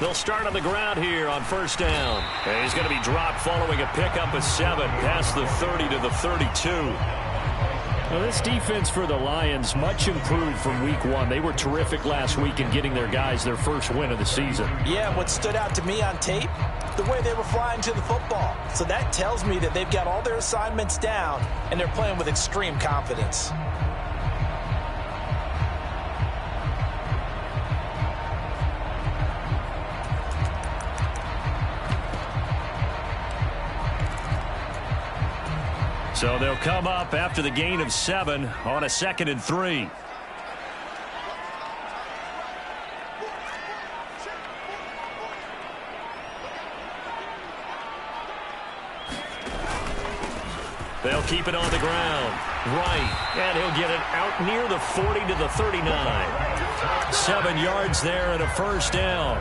They'll start on the ground here on first down. And he's going to be dropped following a pickup of 7 past the 30 to the 32. Well, this defense for the Lions much improved from week 1. They were terrific last week in getting their guys their first win of the season. Yeah, what stood out to me on tape, the way they were flying to the football. So that tells me that they've got all their assignments down, and they're playing with extreme confidence. So they'll come up after the gain of 7 on a 2nd and 3. They'll keep it on the ground. Right. And he'll get it out near the 40 to the 39. 7 yards there and a first down.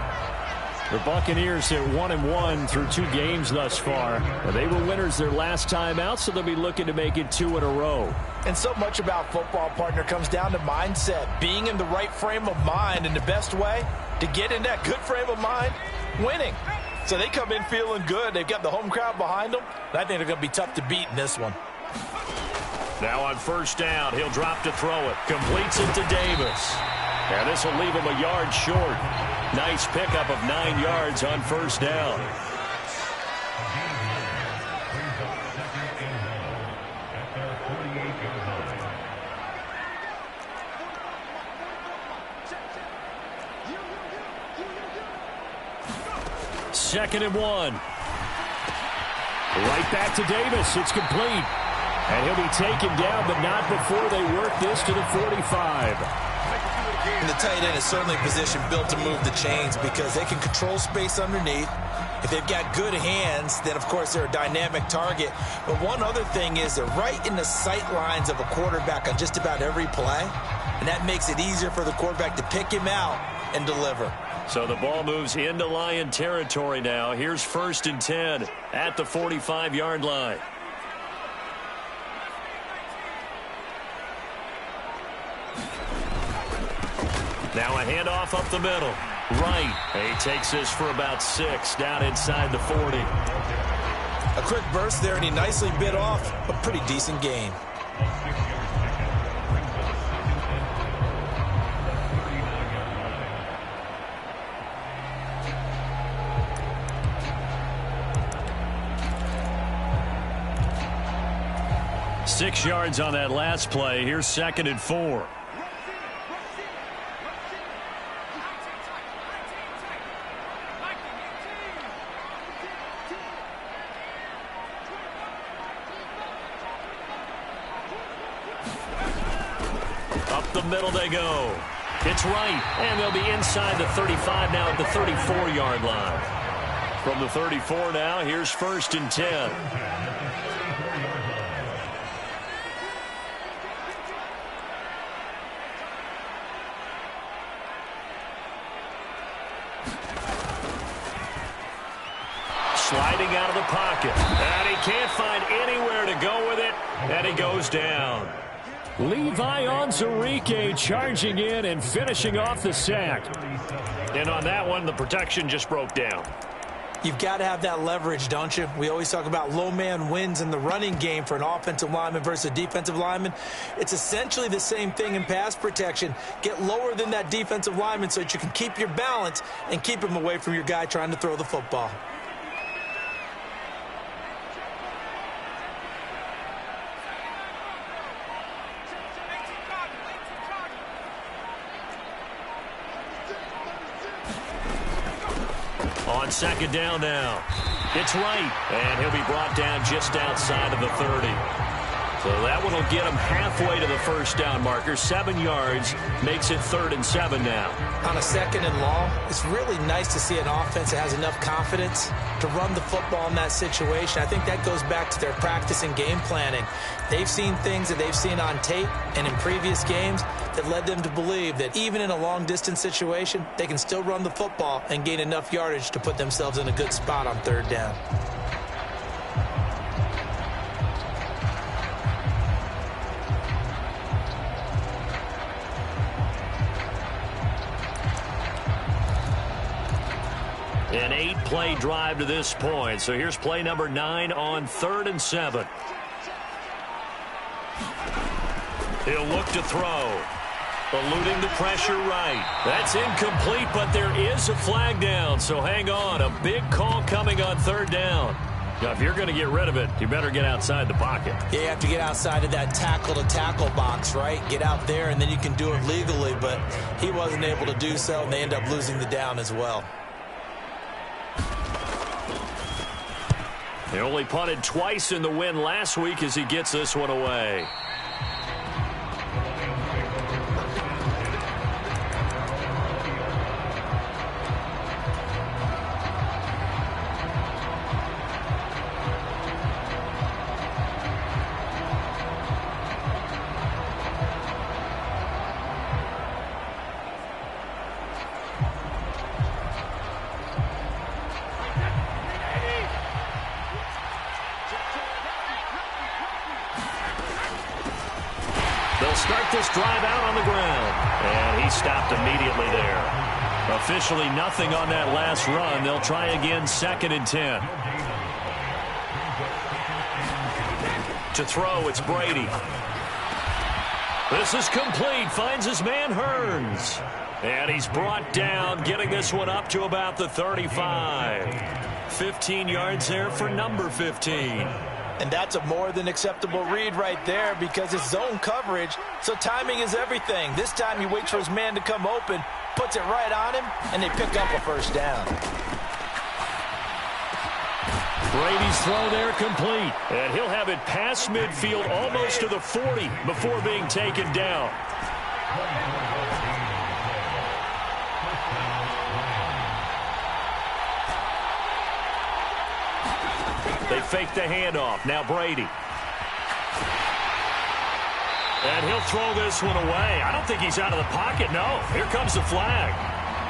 The Buccaneers sit 1-1 through 2 games thus far. They were winners their last time out, so they'll be looking to make it 2 in a row. And so much about football, partner, comes down to mindset. Being in the right frame of mind, and the best way to get in that good frame of mind, winning. So they come in feeling good. They've got the home crowd behind them. And I think they're going to be tough to beat in this one. Now on first down, he'll drop to throw it. Completes it to Davis. And this will leave him a yard short. Nice pickup of 9 yards on first down. Second and 1. Right back to Davis. It's complete. And he'll be taken down, but not before they work this to the 45. And the tight end is certainly a position built to move the chains because they can control space underneath. If they've got good hands, then, of course, they're a dynamic target. But one other thing is they're right in the sight lines of a quarterback on just about every play. And that makes it easier for the quarterback to pick him out and deliver. So the ball moves into Lion territory now. Here's first and 10 at the 45-yard line. Now a handoff up the middle. Right. He takes this for about 6 down inside the 40. A quick burst there, and he nicely bit off a pretty decent gain. Six yards on that last play. Here's second and 4. The middle they go. It's right, and they'll be inside the 35 now at the 34-yard line. From the 34 now, here's first and 10. Sliding out of the pocket, and he can't find anywhere to go with it, and he goes down. Levi Onwuzurike charging in and finishing off the sack. And on that one, the protection just broke down. You've got to have that leverage, don't you? We always talk about low man wins in the running game for an offensive lineman versus a defensive lineman. It's essentially the same thing in pass protection. Get lower than that defensive lineman so that you can keep your balance and keep him away from your guy trying to throw the football. On second down now. It's right. And he'll be brought down just outside of the 30. So that one will get him halfway to the first down marker. 7 yards makes it 3rd and 7 now. On a second and long, it's really nice to see an offense that has enough confidence to run the football in that situation. I think that goes back to their practice and game planning. They've seen things that they've seen on tape and in previous games that led them to believe that even in a long-distance situation, they can still run the football and gain enough yardage to put themselves in a good spot on 3rd down. An 8-play drive to this point. So here's play number 9 on 3rd and 7. He'll look to throw. Eluding the pressure right. That's incomplete, but there is a flag down. So hang on. A big call coming on 3rd down. Now, if you're going to get rid of it, you better get outside the pocket. Yeah, you have to get outside of that tackle-to-tackle box, right? Get out there, and then you can do it legally. But he wasn't able to do so, and they end up losing the down as well. He only punted twice in the win last week as he gets this one away. Start this drive out on the ground. And he stopped immediately there. Officially nothing on that last run. They'll try again 2nd and 10. To throw, it's Brady. This is complete. Finds his man Hearns. And he's brought down, getting this one up to about the 35. 15 yards there for number 15. And that's a more than acceptable read right there because it's zone coverage, so timing is everything. This time he waits for his man to come open, puts it right on him, and they pick up a 1st down. Brady's throw there complete. And he'll have it past midfield almost to the 40 before being taken down. They fake the handoff. Now Brady. And he'll throw this one away. I don't think he's out of the pocket. No, here comes the flag.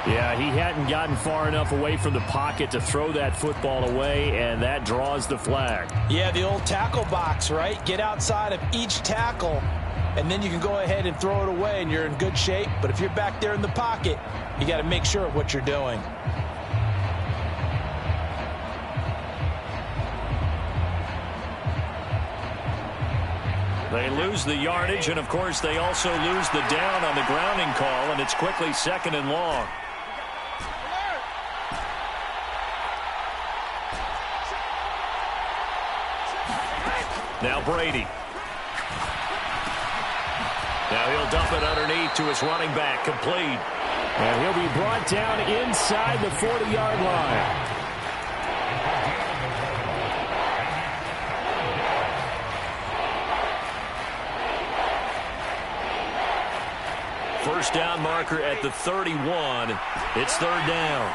Yeah, he hadn't gotten far enough away from the pocket to throw that football away, and that draws the flag. Yeah, the old tackle box, right? Get outside of each tackle, and then you can go ahead and throw it away, and you're in good shape. But if you're back there in the pocket, you got to make sure of what you're doing. They lose the yardage, and, of course, they also lose the down on the grounding call, and it's quickly 2nd and long. Now Brady. Now he'll dump it underneath to his running back, complete. And he'll be brought down inside the 40-yard line. First down marker at the 31. It's 3rd down.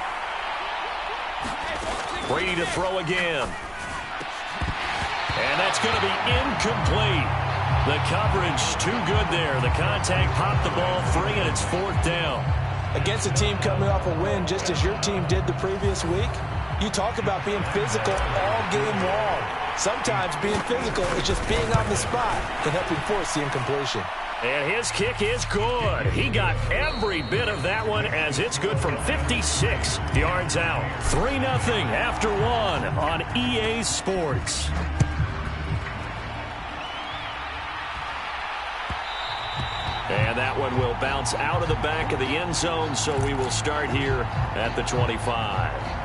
Brady to throw again. And that's going to be incomplete. The coverage too good there. The contact popped the ball free, and it's 4th down. Against a team coming off a win just as your team did the previous week, you talk about being physical all game long. Sometimes being physical is just being on the spot and helping force the incompletion. And his kick is good. He got every bit of that one as it's good from 56 yards out. 3-0 after 1 on EA Sports. And that one will bounce out of the back of the end zone, so we will start here at the 25.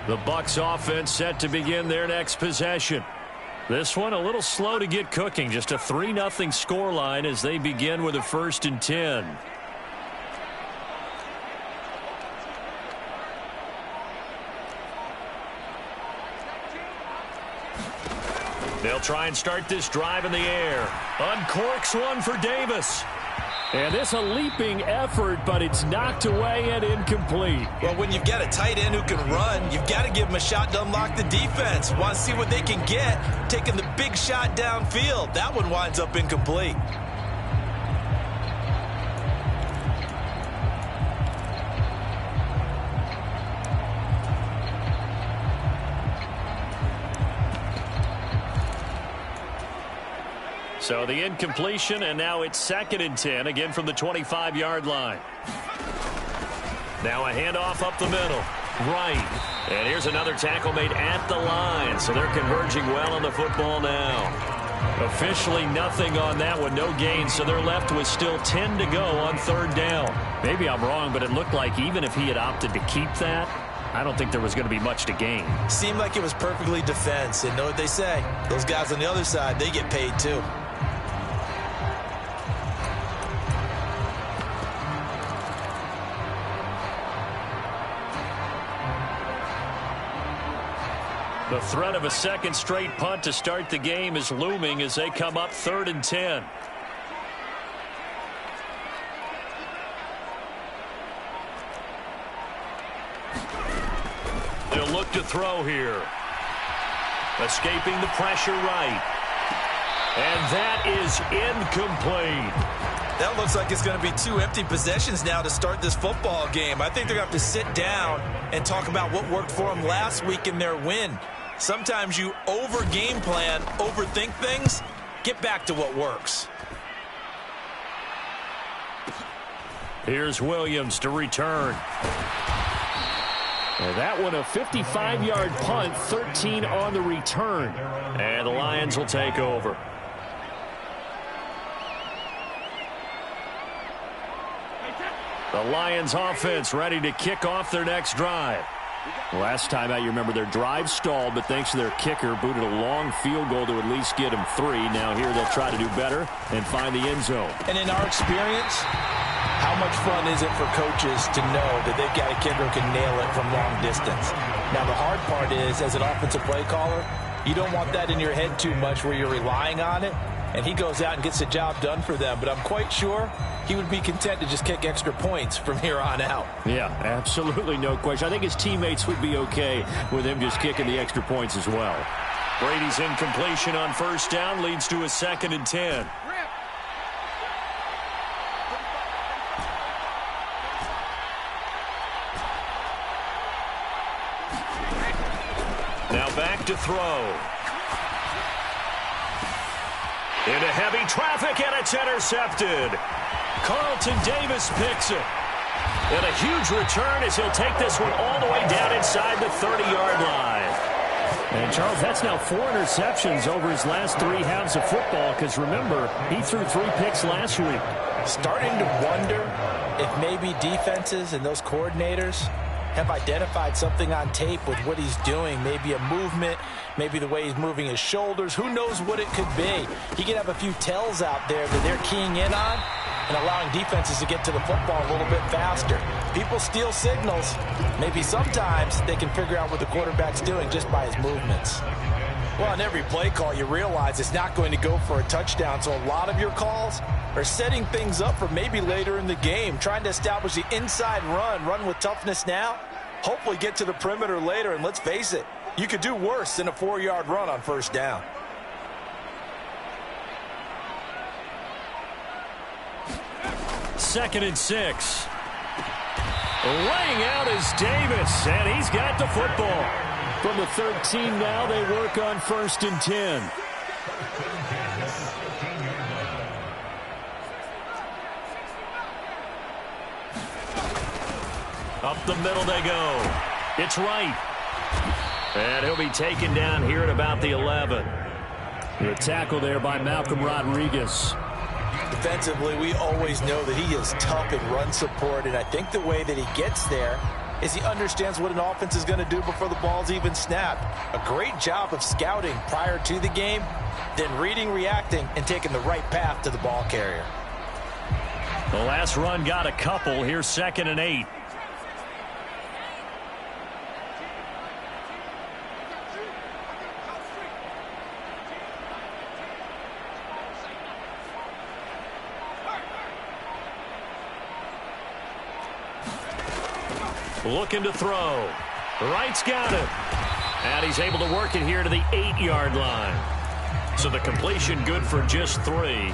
The Bucs offense set to begin their next possession. This one a little slow to get cooking. Just a 3-0 scoreline as they begin with a 1st and 10. They'll try and start this drive in the air. Uncorks one for Davis. And this a leaping effort, but it's knocked away and incomplete. Well, when you've got a tight end who can run, you've got to give him a shot to unlock the defense. Want to see what they can get, taking the big shot downfield. That one winds up incomplete. So the incompletion, and now it's 2nd and 10, again from the 25-yard line. Now a handoff up the middle. Right. And here's another tackle made at the line. So they're converging well on the football now. Officially nothing on that one. No gain. So they're left with still 10 to go on 3rd down. Maybe I'm wrong, but it looked like even if he had opted to keep that, I don't think there was going to be much to gain. Seemed like it was perfectly defense. And know what they say? Those guys on the other side, they get paid too. The threat of a 2nd straight punt to start the game is looming as they come up 3rd and 10. They'll look to throw here. Escaping the pressure right. And that is incomplete. That looks like it's going to be 2 empty possessions now to start this football game. I think they're going to have to sit down and talk about what worked for them last week in their win. Sometimes you over-game plan, overthink things. Get back to what works. Here's Williams to return. And that one a 55-yard punt, 13 on the return. And the Lions will take over. The Lions offense ready to kick off their next drive. Last time out, you remember their drive stalled, but thanks to their kicker, booted a long field goal to at least get them 3. Now here they'll try to do better and find the end zone. And in our experience, how much fun is it for coaches to know that they've got a kicker who can nail it from long distance? Now the hard part is, as an offensive play caller, you don't want that in your head too much where you're relying on it, and he goes out and gets the job done for them. But I'm quite sure he would be content to just kick extra points from here on out. Yeah, absolutely no question. I think his teammates would be okay with him just kicking the extra points as well. Brady's incompletion on 1st down leads to a 2nd and 10. Now back to throw. Into heavy traffic, and it's intercepted. Carlton Davis picks it. And a huge return as he'll take this one all the way down inside the 30-yard line. And, Charles, that's now 4 interceptions over his last 3 halves of football, because, remember, he threw 3 picks last week. Starting to wonder if maybe defenses and those coordinators have identified something on tape with what he's doing. Maybe a movement, maybe the way he's moving his shoulders. Who knows what it could be? He could have a few tells out there that they're keying in on and allowing defenses to get to the football a little bit faster. People steal signals. Maybe sometimes they can figure out what the quarterback's doing just by his movements. Well, on every play call, you realize it's not going to go for a touchdown, so a lot of your calls are setting things up for maybe later in the game, trying to establish the inside run with toughness now, hopefully get to the perimeter later, and let's face it, you could do worse than a 4-yard run on 1st down. Second and 6. Laying out is Davis, and he's got the football. From the 13 now, they work on 1st and 10. Up the middle they go. It's right. And he'll be taken down here at about the 11. The tackle there by Malcolm Rodriguez. Defensively, we always know that he is tough in run support, and I think the way that he gets there is he understands what an offense is going to do before the ball's even snapped. A great job of scouting prior to the game, then reading, reacting, and taking the right path to the ball carrier. The last run got a couple. Here's 2nd and 8. Looking to throw. Wright's got it. And he's able to work it here to the 8-yard line. So the completion good for just 3.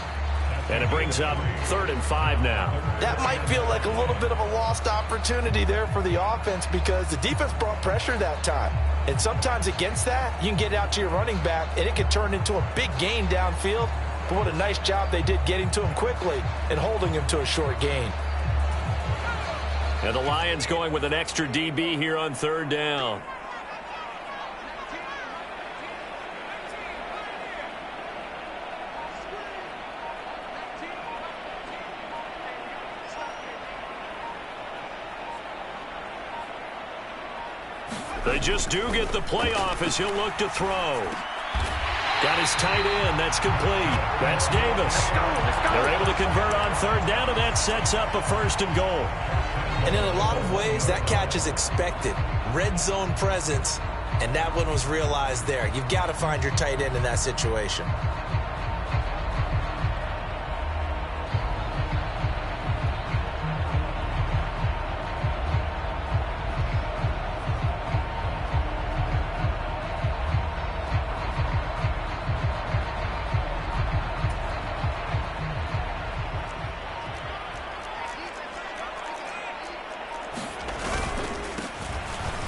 And it brings up 3rd and 5 now. That might feel like a little bit of a lost opportunity there for the offense because the defense brought pressure that time. And sometimes against that, you can get out to your running back, and it can turn into a big gain downfield. but what a nice job they did getting to him quickly and holding him to a short gain. And the Lions going with an extra DB here on third down. They just do get the playoff as he'll look to throw. Got his tight end. That's complete. That's Davis. They're able to convert on third down, and that sets up a 1st and goal. And in a lot of ways, that catch is expected. Red zone presence, and that one was realized there. You've got to find your tight end in that situation.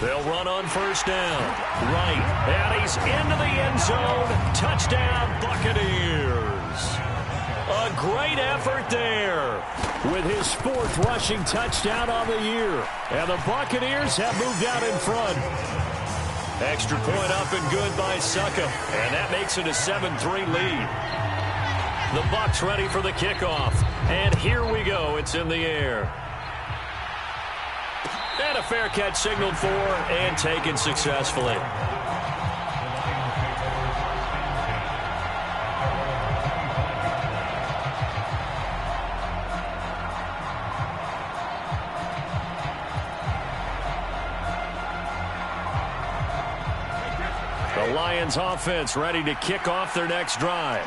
They'll run on 1st down. Right. And he's into the end zone. Touchdown, Buccaneers. A great effort there with his 4th rushing touchdown on the year. And the Buccaneers have moved out in front. Extra point up and good by Succa. And that makes it a 7-3 lead. The Bucs ready for the kickoff. And here we go. It's in the air. And a fair catch signaled for and taken successfully. The Lions offense ready to kick off their next drive.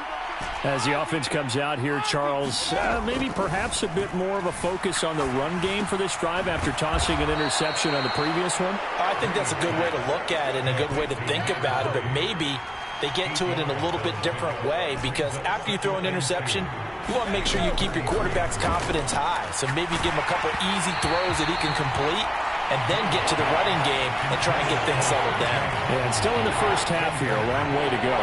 As the offense comes out here, Charles, maybe perhaps a bit more of a focus on the run game for this drive after tossing an interception on the previous one? I think that's a good way to look at it and a good way to think about it, but maybe they get to it in a little bit different way because after you throw an interception, you want to make sure you keep your quarterback's confidence high. So maybe give him a couple easy throws that he can complete and then get to the running game and try and get things settled down. Yeah, and still in the first half here, a long way to go.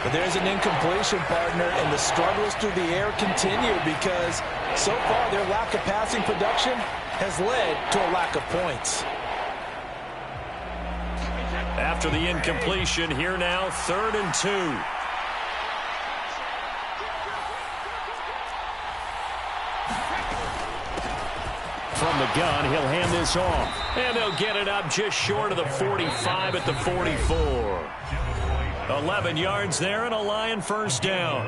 But there's an incompletion, partner, and the struggles through the air continue because so far their lack of passing production has led to a lack of points. After the incompletion, here now, 3rd and 2. From the gun, he'll hand this off. And they'll get it up just short of the 45 at the 44. 11 yards there and a Lion 1st down.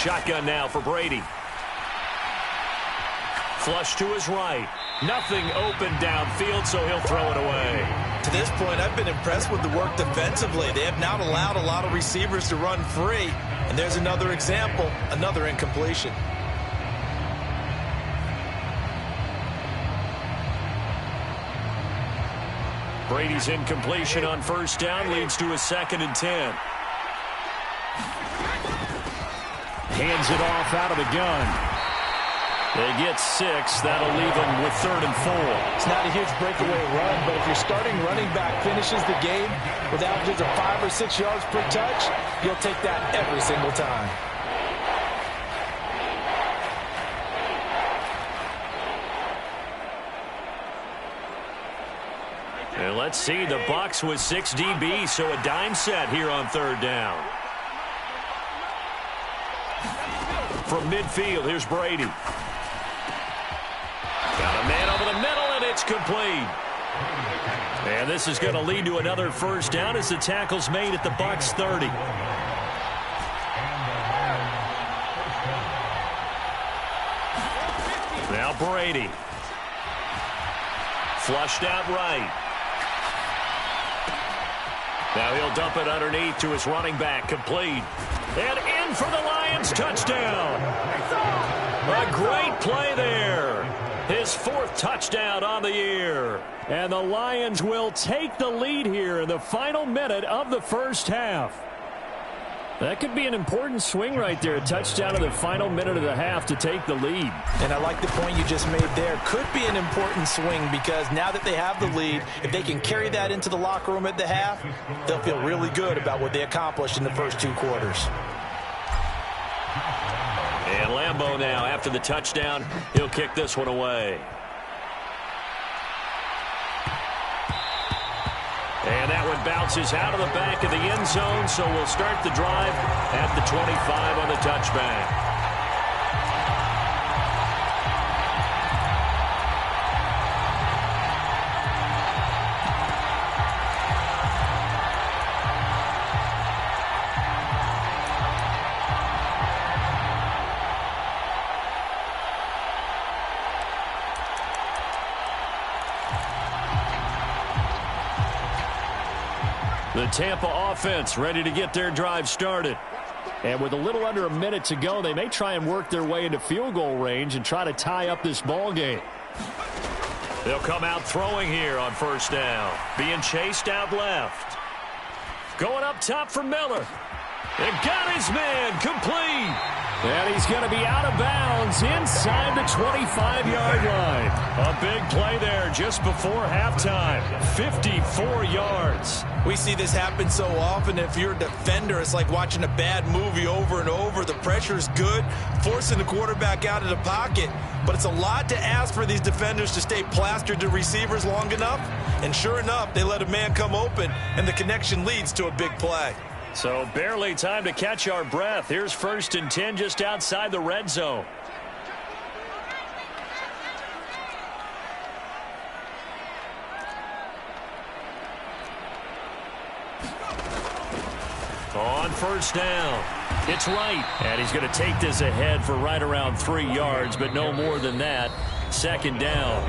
Shotgun now for Brady. Flush to his right. Nothing open downfield, so he'll throw it away. To this point, I've been impressed with the work defensively. They have not allowed a lot of receivers to run free. And there's another example, another incompletion. Brady's incompletion on 1st down leads to a 2nd and 10. Hands it off out of the gun. They get 6. That'll leave them with 3rd and 4. It's not a huge breakaway run, but if your starting running back finishes the game with averages of 5 or 6 yards per touch, you'll take that every single time. And let's see, the Bucs with 6 DBs, so a dime set here on 3rd down. From midfield, here's Brady. Got a man over the middle, and it's complete. And this is going to lead to another 1st down as the tackle's made at the Bucs 30. Now Brady. Flushed out right. Now he'll dump it underneath to his running back, complete. And in for the Lions, touchdown. A great play there. His 4th touchdown on the year. And the Lions will take the lead here in the final minute of the first half. That could be an important swing right there. A touchdown in the final minute of the half to take the lead. And I like the point you just made there. Could be an important swing because now that they have the lead, if they can carry that into the locker room at the half, they'll feel really good about what they accomplished in the first 2 quarters. And Lambeau now, after the touchdown, he'll kick this one away. And that one bounces out of the back of the end zone, so we'll start the drive at the 25 on the touchback. The Tampa offense ready to get their drive started. And with a little under a minute to go, they may try and work their way into field goal range and try to tie up this ball game. They'll come out throwing here on first down. Being chased out left. Going up top for Miller. And got his man complete. And he's going to be out of bounds inside the 25-yard line. A big play there just before halftime. 54 yards. We see this happen so often. If you're a defender, it's like watching a bad movie over and over. The pressure's good, forcing the quarterback out of the pocket. But it's a lot to ask for these defenders to stay plastered to receivers long enough. And sure enough, they let a man come open, and the connection leads to a big play. So barely time to catch our breath. Here's 1st and 10 just outside the red zone. On first down, it's Wright. And he's going to take this ahead for right around 3 yards, but no more than that. 2nd down.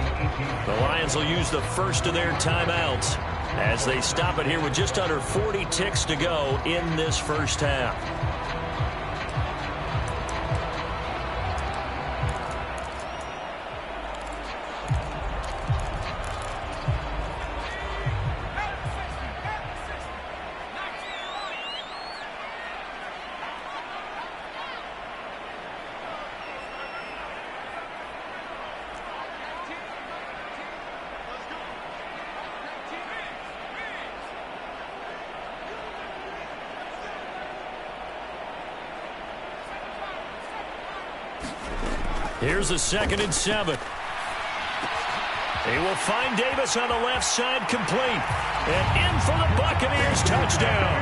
The Lions will use the first of their timeouts as they stop it here with just under 40 ticks to go in this first half. Here's a 2nd and 7. He will find Davis on the left side complete. And in for the Buccaneers touchdown.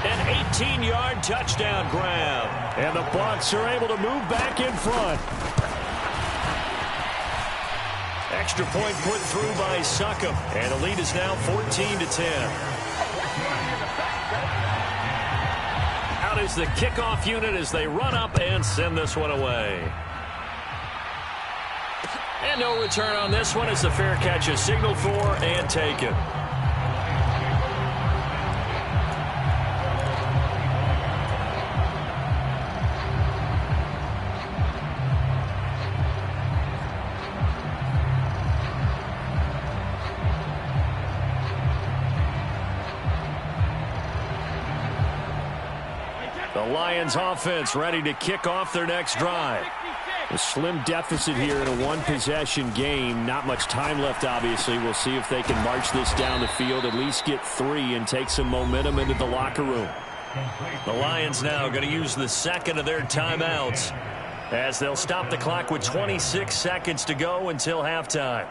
An 18-yard touchdown grab. And the Bucs are able to move back in front. Extra point put through by Succop. And the lead is now 14-10. Out is the kickoff unit as they run up and send this one away. And no return on this one as the fair catch is signaled for and taken. The Lions offense ready to kick off their next drive. A slim deficit here in a one-possession game. Not much time left, obviously. We'll see if they can march this down the field, at least get 3, and take some momentum into the locker room. The Lions now going to use the 2nd of their timeouts as they'll stop the clock with 26 seconds to go until halftime.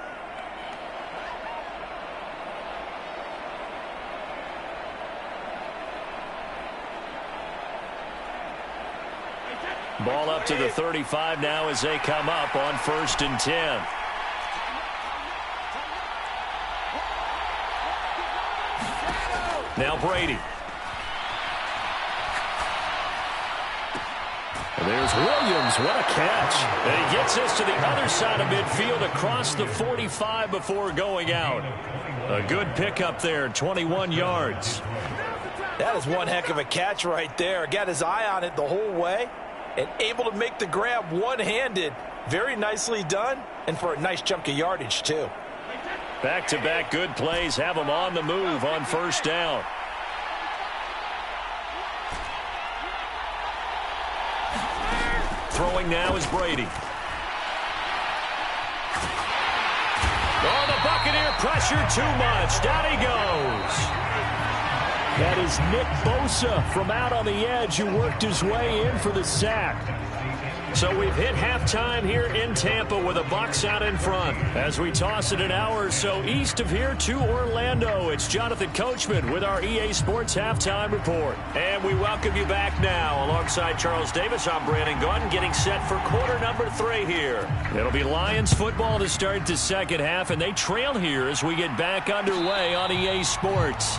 Ball up to the 35 now as they come up on 1st and 10. Now Brady. And there's Williams. What a catch. And he gets us to the other side of midfield across the 45 before going out. A good pickup there, 21 yards. That is one heck of a catch right there. Got his eye on it the whole way. and able to make the grab one-handed. Very nicely done, and for a nice chunk of yardage, too. Back-to-back good plays have them on the move on first down. Throwing now is Brady. Oh, the Buccaneer pressure too much. Down he goes. That is Nick Bosa from out on the edge who worked his way in for the sack. So we've hit halftime here in Tampa with the Bucs out in front. As we toss it an hour or so east of here to Orlando, it's Jonathan Coachman with our EA Sports Halftime Report. And we welcome you back now. Alongside Charles Davis, I'm Brandon Gaudin, getting set for quarter number 3 here. It'll be Lions football to start the second half, and they trail here as we get back underway on EA Sports.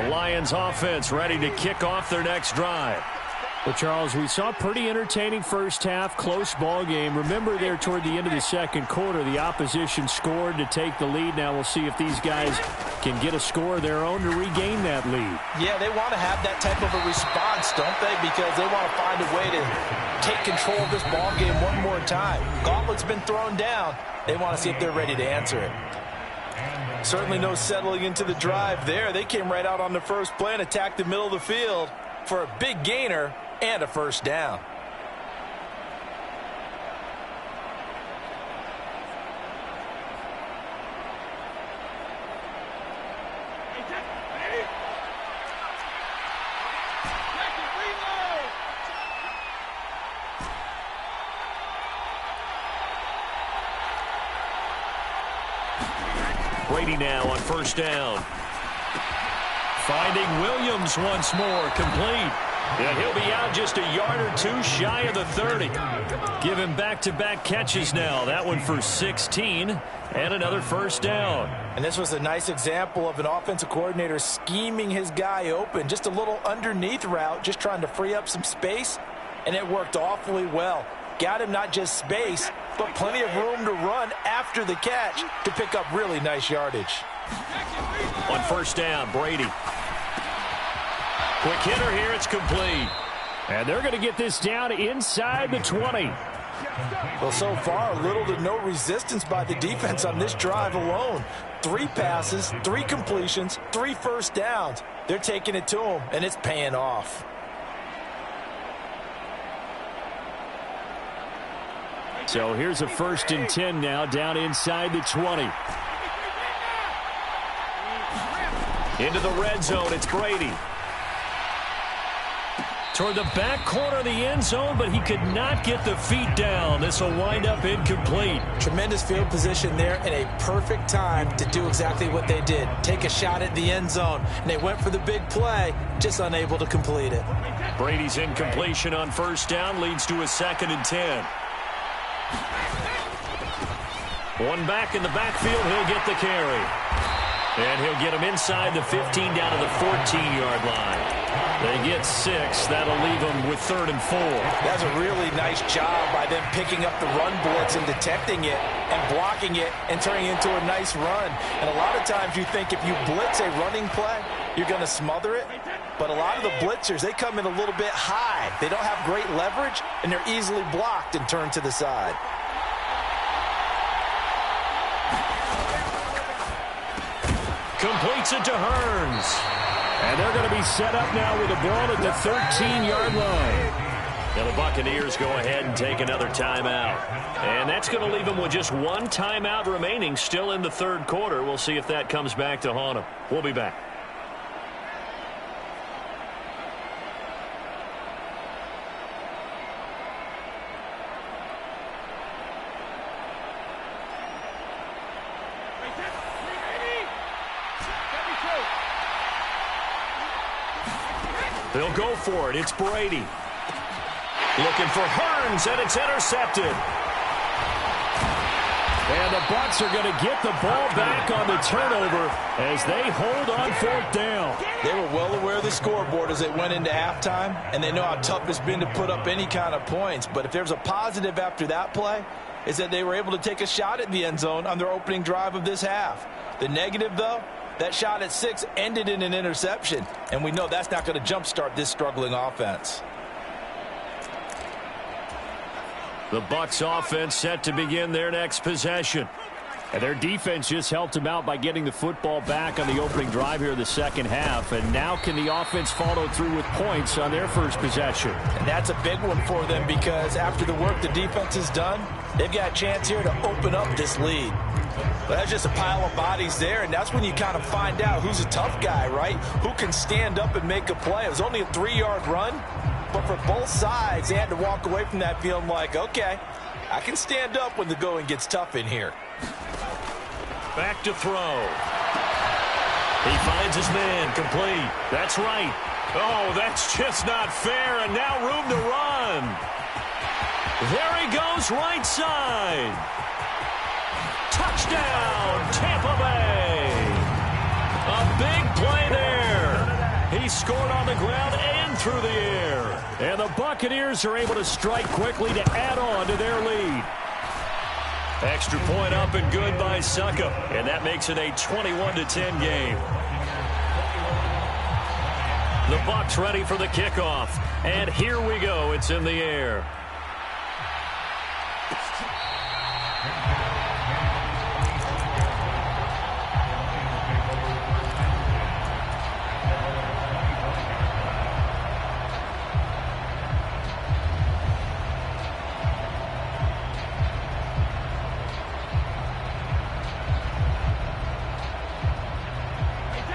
Lions offense ready to kick off their next drive. Well, Charles, we saw a pretty entertaining first half, close ball game. Remember there toward the end of the second quarter, the opposition scored to take the lead. Now we'll see if these guys can get a score of their own to regain that lead. Yeah, they want to have that type of a response, don't they? Because they want to find a way to take control of this ball game one more time. Gauntlet's been thrown down. They want to see if they're ready to answer it. Certainly no settling into the drive there. They came right out on the first play and attacked the middle of the field for a big gainer and a first down. Brady now on first down. Finding Williams once more, complete. And he'll be out just a yard or two shy of the 30. Give him back-to-back catches now. That one for 16 and another first down. And this was a nice example of an offensive coordinator scheming his guy open. Just a little underneath route, just trying to free up some space, and it worked awfully well. Got him not just space, but plenty of room to run after the catch to pick up really nice yardage. On first down, Brady. Quick hitter here, it's complete. And they're going to get this down inside the 20. Well, so far, little to no resistance by the defense on this drive alone. 3 passes, 3 completions, 3 first downs. They're taking it to them, and it's paying off. So here's a 1st and 10 now, down inside the 20. Into the red zone, it's Brady. Toward the back corner of the end zone, but he could not get the feet down. This will wind up incomplete. Tremendous field position there and a perfect time to do exactly what they did. Take a shot at the end zone. And they went for the big play, just unable to complete it. Brady's incompletion on first down leads to a 2nd and 10. One back in the backfield, he'll get the carry. And he'll get him inside the 15 down to the 14-yard line. They get 6. That'll leave them with 3rd and 4. That's a really nice job by them picking up the run blitz and detecting it and blocking it and turning it into a nice run. And a lot of times you think if you blitz a running play, you're going to smother it. But a lot of the blitzers, they come in a little bit high. They don't have great leverage, and they're easily blocked and turned to the side. Completes it to Hearns. And they're going to be set up now with a ball at the 13-yard line. Now the Buccaneers go ahead and take another timeout. And that's going to leave them with just 1 timeout remaining still in the 3rd quarter. We'll see if that comes back to haunt them. We'll be back. They'll go for it. It's Brady. Looking for Hearns, and it's intercepted. And the Bucs are going to get the ball back on the turnover as they hold on 4th down. They were well aware of the scoreboard as they went into halftime, and they know how tough it's been to put up any kind of points. But if there's a positive after that play, is that they were able to take a shot at the end zone on their opening drive of this half. The negative, though, that shot at 6 ended in an interception, and we know that's not going to jumpstart this struggling offense. The Bucs offense set to begin their next possession. And their defense just helped them out by getting the football back on the opening drive here in the second half. And now can the offense follow through with points on their first possession? And that's a big one for them because after the work the defense has done, they've got a chance here to open up this lead. But that's just a pile of bodies there, and that's when you kind of find out who's a tough guy, right? Who can stand up and make a play. It was only a 3-yard run, but for both sides, they had to walk away from that feeling like, okay, I can stand up when the going gets tough in here. Back to throw. He finds his man, complete. That's right. Oh, that's just not fair, and now room to run. There he goes, right side. Touchdown, Tampa Bay. A big play there. He scored on the ground and through the air. And the Buccaneers are able to strike quickly to add on to their lead. Extra point up and good by Suckup. And that makes it a 21-10 game. The Bucs ready for the kickoff. And here we go. It's in the air.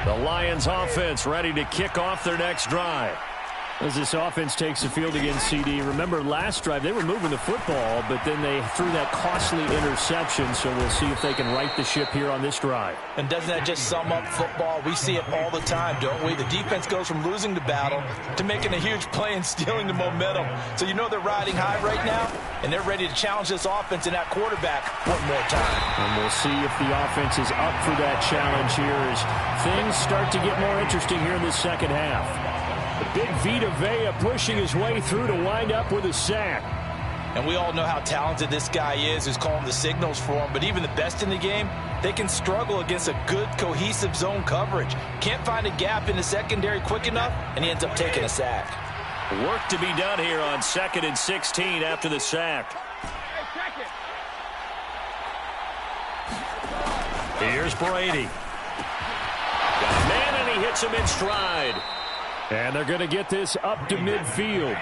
The Lions offense ready to kick off their next drive. As this offense takes the field against CD, remember last drive they were moving the football, but then they threw that costly interception, so we'll see if they can right the ship here on this drive. And doesn't that just sum up football? We see it all the time, don't we? The defense goes from losing the battle to making a huge play and stealing the momentum. So you know they're riding high right now, and they're ready to challenge this offense and that quarterback one more time. And we'll see if the offense is up for that challenge here as things start to get more interesting here in the second half. The big Vita Vea pushing his way through to wind up with a sack. And we all know how talented this guy is who's calling the signals for him. But even the best in the game, they can struggle against a good, cohesive zone coverage. Can't find a gap in the secondary quick enough, and he ends up taking a sack. Work to be done here on 2nd and 16 after the sack. Here's Brady. Got a man, and he hits him in stride. And they're going to get this up to midfield.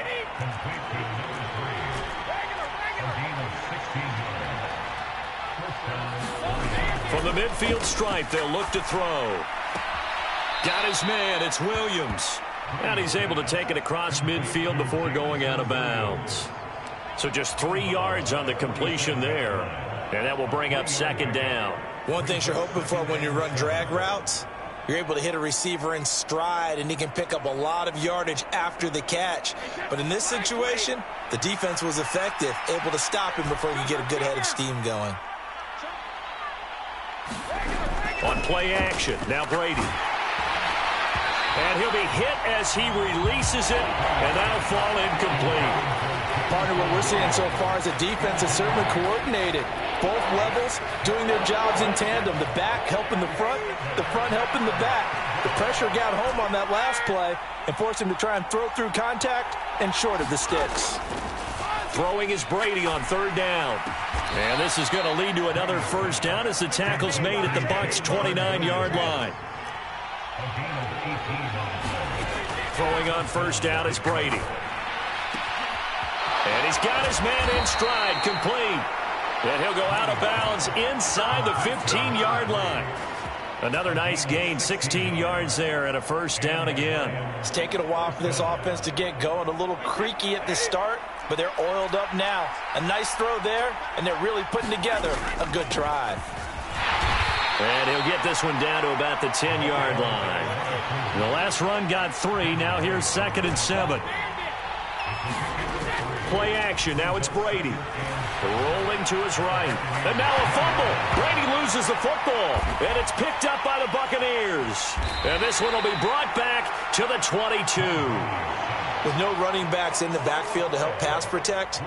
From the midfield stripe, they'll look to throw. Got his man, it's Williams. And he's able to take it across midfield before going out of bounds. So just 3 yards on the completion there. And that will bring up 2nd down. One thing you're hoping for when you run drag routes, you're able to hit a receiver in stride, and he can pick up a lot of yardage after the catch. But in this situation, the defense was effective, able to stop him before he could get a good head of steam going. On play action, now Brady. And he'll be hit as he releases it, and that'll fall incomplete. Partner, what we're seeing so far is the defense is certainly coordinated. Both levels doing their jobs in tandem. The back helping the front helping the back. The pressure got home on that last play and forced him to try and throw through contact and short of the sticks. Throwing is Brady on 3rd down. And this is going to lead to another 1st down as the tackle's made at the Bucs' 29-yard line. Throwing on 1st down is Brady. And he's got his man in stride, complete. And he'll go out of bounds inside the 15-yard line. Another nice gain, 16 yards there, and a 1st down again. It's taken a while for this offense to get going. A little creaky at the start, but they're oiled up now. A nice throw there, and they're really putting together a good drive. And he'll get this one down to about the 10-yard line. The last run got 3. Now here's 2nd and 7. Play action. Now it's Brady. Rolling to his right. And now a fumble. Brady loses the football. And it's picked up by the Buccaneers. And this one will be brought back to the 22. With no running backs in the backfield to help pass protect,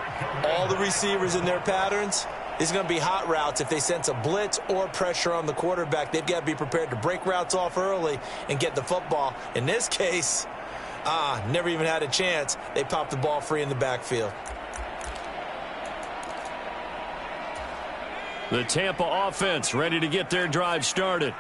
all the receivers in their patterns, it's going to be hot routes. If they sense a blitz or pressure on the quarterback, they've got to be prepared to break routes off early and get the football. In this case, never even had a chance. They popped the ball free in the backfield. The Tampa offense ready to get their drive started.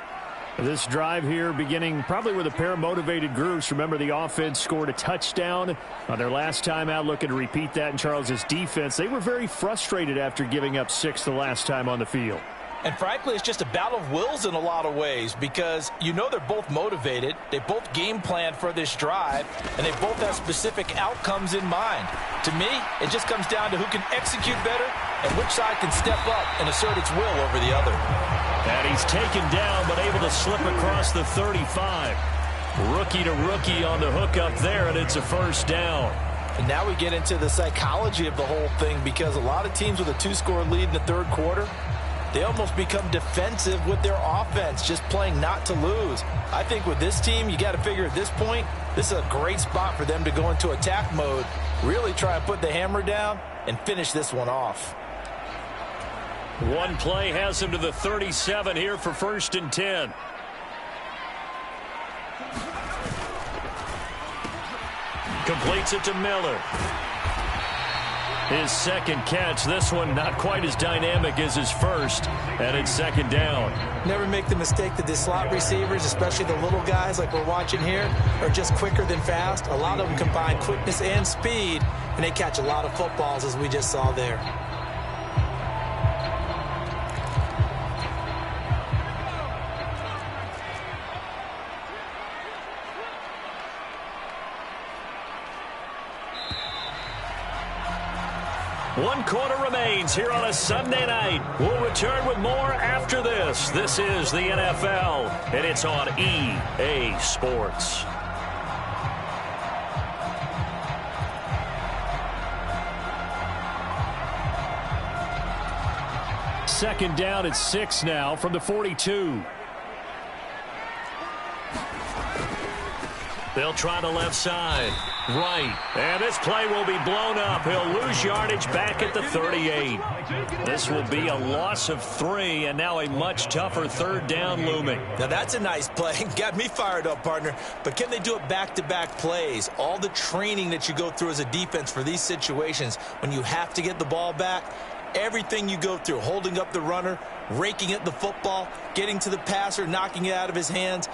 This drive here beginning probably with a pair of motivated groups. Remember, the offense scored a touchdown on their last time out, looking to repeat that in Charles' defense. They were very frustrated after giving up 6 the last time on the field. And frankly, it's just a battle of wills in a lot of ways because you know they're both motivated. They both game planned for this drive, and they both have specific outcomes in mind. To me, it just comes down to who can execute better and which side can step up and assert its will over the other. And he's taken down but able to slip across the 35. Rookie to rookie on the hook up there, and it's a first down. And now we get into the psychology of the whole thing because a lot of teams with a 2-score lead in the third quarter, they almost become defensive with their offense, just playing not to lose. I think with this team, you got to figure at this point, this is a great spot for them to go into attack mode, really try and put the hammer down and finish this one off. One play has him to the 37 here for 1st and 10. Completes it to Miller. His second catch. This one not quite as dynamic as his first. And it's 2nd down. Never make the mistake that the slot receivers, especially the little guys like we're watching here, are just quicker than fast. A lot of them combine quickness and speed, and they catch a lot of footballs as we just saw there. One quarter remains here on a Sunday night. We'll return with more after this. This is the NFL, and it's on EA Sports. Second down at 6 now from the 42. They'll try the left side. Right. And this play will be blown up. He'll lose yardage back at the 38. This will be a loss of 3, and now a much tougher 3rd down looming. Now that's a nice play. Got me fired up, partner. But can they do it back-to-back plays? All the training that you go through as a defense for these situations, when you have to get the ball back, everything you go through, holding up the runner, raking at the football, getting to the passer, knocking it out of his hands,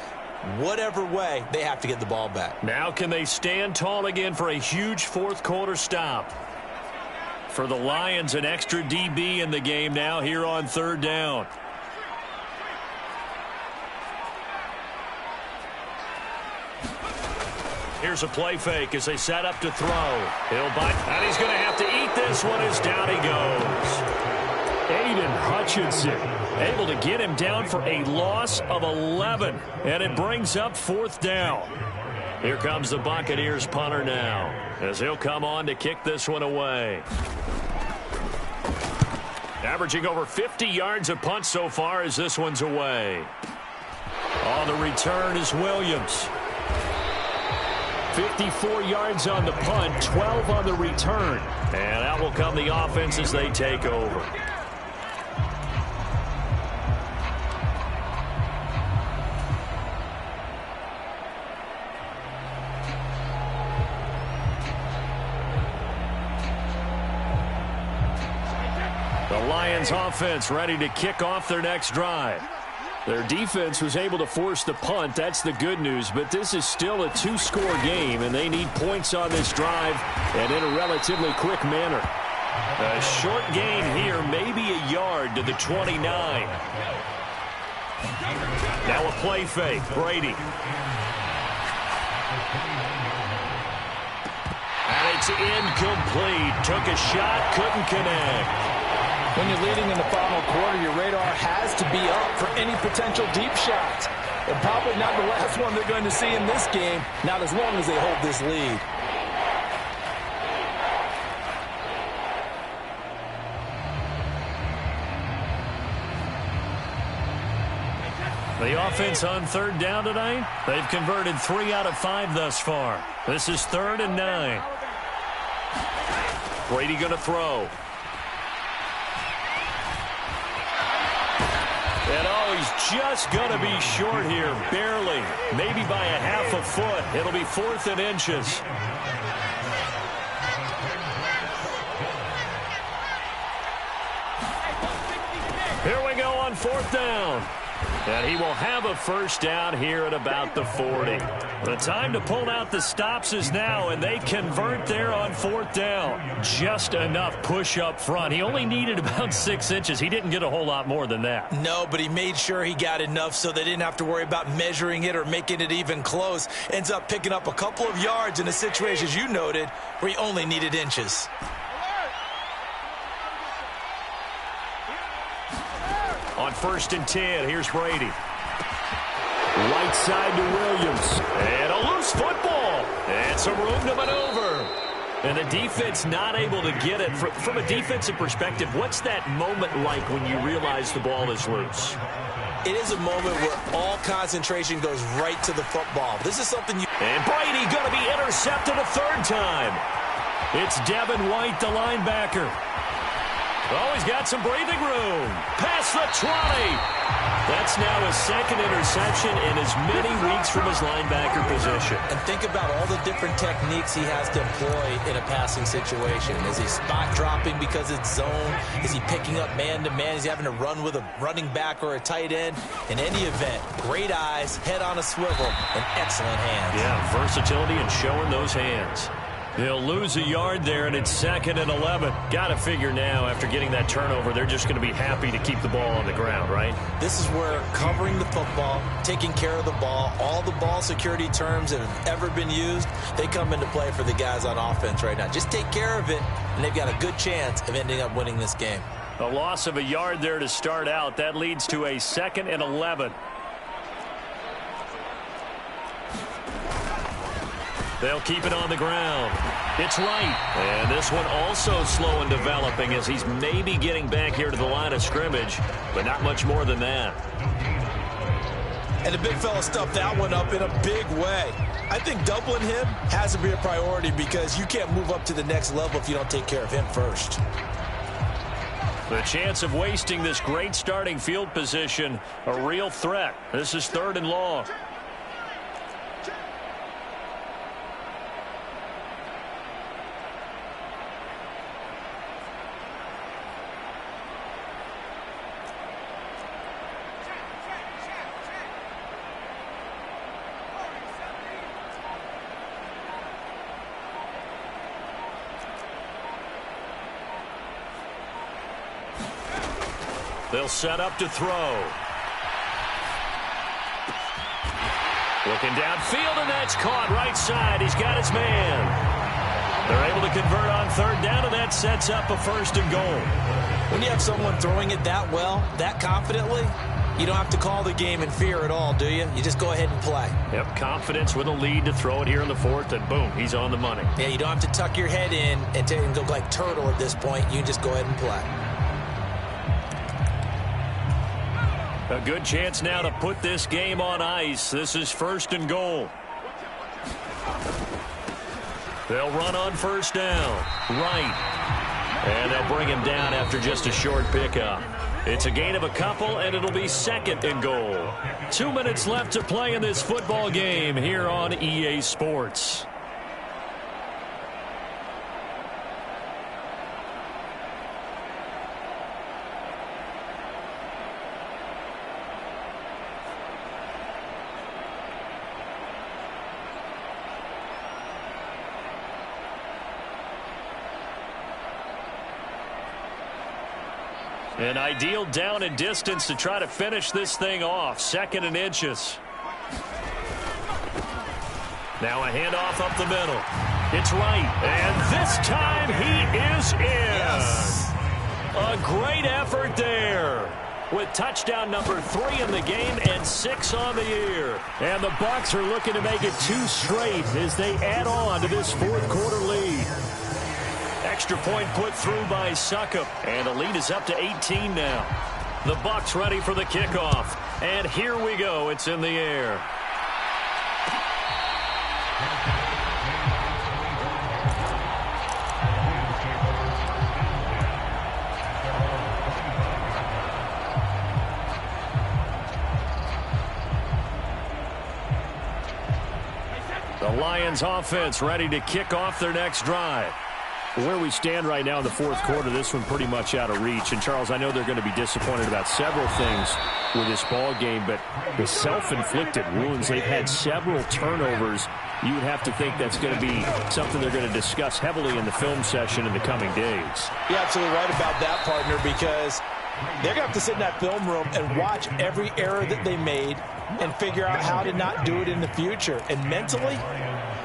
whatever way, they have to get the ball back. Now can they stand tall again for a huge 4th quarter stop? For the Lions, an extra DB in the game now here on 3rd down. Here's a play fake as they set up to throw. He'll bite, and he's going to have to eat this one as down he goes. Aiden Hutchinson able to get him down for a loss of 11, and it brings up 4th down. Here comes the Buccaneers punter now as he'll come on to kick this one away. Averaging over 50 yards a punt so far as this one's away. On the return is Williams. 54 yards on the punt, 12 on the return. And out will come the offense as they take over. The Lions offense ready to kick off their next drive. Their defense was able to force the punt. That's the good news. But this is still a 2-score game, and they need points on this drive and in a relatively quick manner. A short gain here, maybe a yard to the 29. Now a play fake. Brady. And it's incomplete. Took a shot, couldn't connect. When you're leading in the final quarter, your radar has to be up for any potential deep shots. And probably not the last one they're going to see in this game, not as long as they hold this lead. The offense on third down tonight, they've converted 3 out of 5 thus far. This is 3rd and 9. Brady going to throw. And he's just going to be short here, barely. Maybe by a half a foot. It'll be 4th and inches. Here we go on 4th down. And he will have a first down here at about the 40. The time to pull out the stops is now, and they convert there on 4th down. Just enough push up front. He only needed about 6 inches. He didn't get a whole lot more than that. No, but he made sure he got enough so they didn't have to worry about measuring it or making it even close. Ends up picking up a couple of yards in a situation, as you noted, where he only needed inches. On 1st and 10, here's Brady. Right side to Williams. And a loose football. And some room to maneuver. And the defense not able to get it. From a defensive perspective, what's that moment like when you realize the ball is loose? It is a moment where all concentration goes right to the football. This is something you... And Brady going to be intercepted a 3rd time. It's Devin White, the linebacker. Oh, he's got some breathing room. Past the 20. That's now his 2nd interception in as many weeks from his linebacker position. And think about all the different techniques he has to employ in a passing situation. Is he spot dropping because it's zone? Is he picking up man-to-man? Is he having to run with a running back or a tight end? In any event, great eyes, head on a swivel, and excellent hands. Yeah, versatility and showing those hands. He'll lose a yard there, and it's 2nd and 11. Got to figure now, after getting that turnover, they're just going to be happy to keep the ball on the ground, right? This is where covering the football, taking care of the ball, all the ball security terms that have ever been used, they come into play for the guys on offense right now. Just take care of it, and they've got a good chance of ending up winning this game. A loss of a yard there to start out. That leads to a 2nd and 11. They'll keep it on the ground. It's right. And this one also slow in developing as he's maybe getting back here to the line of scrimmage, but not much more than that. And the big fella stuffed that one up in a big way. I think doubling him has to be a priority because you can't move up to the next level if you don't take care of him first. The chance of wasting this great starting field position, a real threat. This is 3rd and long. They'll set up to throw. Looking downfield, and that's caught right side. He's got his man. They're able to convert on 3rd down, and that sets up a 1st and goal. When you have someone throwing it that well, that confidently, you don't have to call the game in fear at all, do you? You just go ahead and play. Yep, confidence with a lead to throw it here in the 4th, and boom, he's on the money. Yeah, you don't have to tuck your head in and go like turtle at this point. You can just go ahead and play. A good chance now to put this game on ice. This is 1st and goal. They'll run on 1st down. Right. And they'll bring him down after just a short pickup. It's a gain of a couple, and it'll be 2nd and goal. 2 minutes left to play in this football game here on EA Sports. An ideal down and distance to try to finish this thing off. 2nd and inches. Now a handoff up the middle. It's right. And this time he is in. Yes. A great effort there. With touchdown number 3 in the game and 6 on the year. And the Bucs are looking to make it 2 straight as they add on to this 4th quarter lead. Extra point put through by Succop, and the lead is up to 18 now. The Bucs ready for the kickoff. And here we go. It's in the air. The Lions offense ready to kick off their next drive. Where we stand right now in the fourth quarter, this one pretty much out of reach. And, Charles, I know they're going to be disappointed about several things with this ball game, but the self-inflicted wounds, they've had several turnovers. You would have to think that's going to be something they're going to discuss heavily in the film session in the coming days. You're absolutely right about that, partner, because they're going to have to sit in that film room and watch every error that they made and figure out how to not do it in the future. And mentally,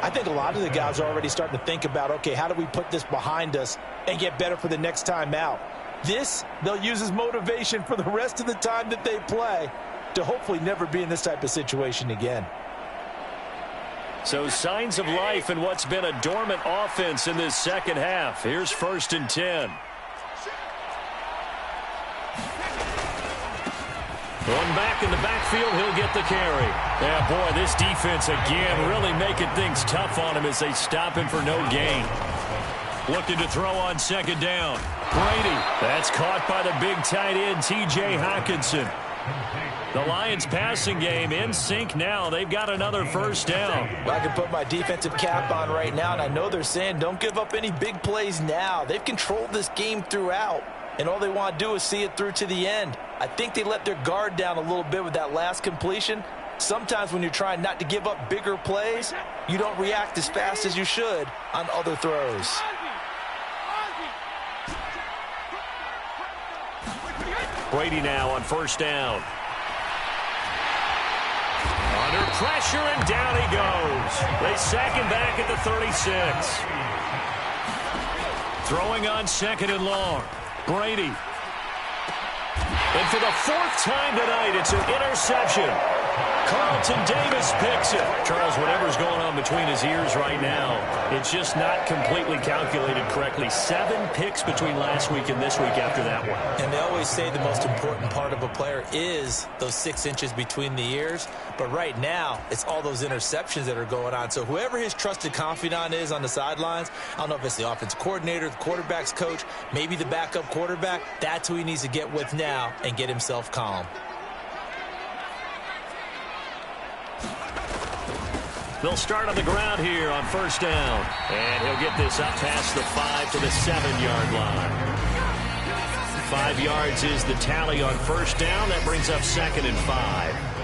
I think a lot of the guys are already starting to think about, okay, how do we put this behind us and get better for the next time out? This, they'll use as motivation for the rest of the time that they play to hopefully never be in this type of situation again. So signs of life in what's been a dormant offense in this second half. Here's 1st and 10. One back in the backfield, he'll get the carry. Yeah, boy, this defense again really making things tough on him as they stop him for no gain. Looking to throw on 2nd down. Brady, that's caught by the big tight end, T.J. Hockenson. The Lions passing game in sync now. They've got another 1st down. Well, I can put my defensive cap on right now, and I know they're saying don't give up any big plays now. They've controlled this game throughout, and all they want to do is see it through to the end. I think they let their guard down a little bit with that last completion. Sometimes when you're trying not to give up bigger plays, you don't react as fast as you should on other throws. Brady now on 1st down. Under pressure, and down he goes. They sack him back at the 36. Throwing on 2nd and long. Brady. And for the 4th time tonight, it's an interception. Carlton Davis picks it. Charles, whatever's going on between his ears right now, it's just not completely calculated correctly. 7 picks between last week and this week after that one. And they always say the most important part of a player is those 6 inches between the ears. But right now, it's all those interceptions that are going on. So whoever his trusted confidant is on the sidelines, I don't know if it's the offensive coordinator, the quarterback's coach, maybe the backup quarterback, that's who he needs to get with now and get himself calm. They'll start on the ground here on 1st down. And he'll get this up past the 5 to the 7-yard line. 5 yards is the tally on 1st down. That brings up 2nd and 5.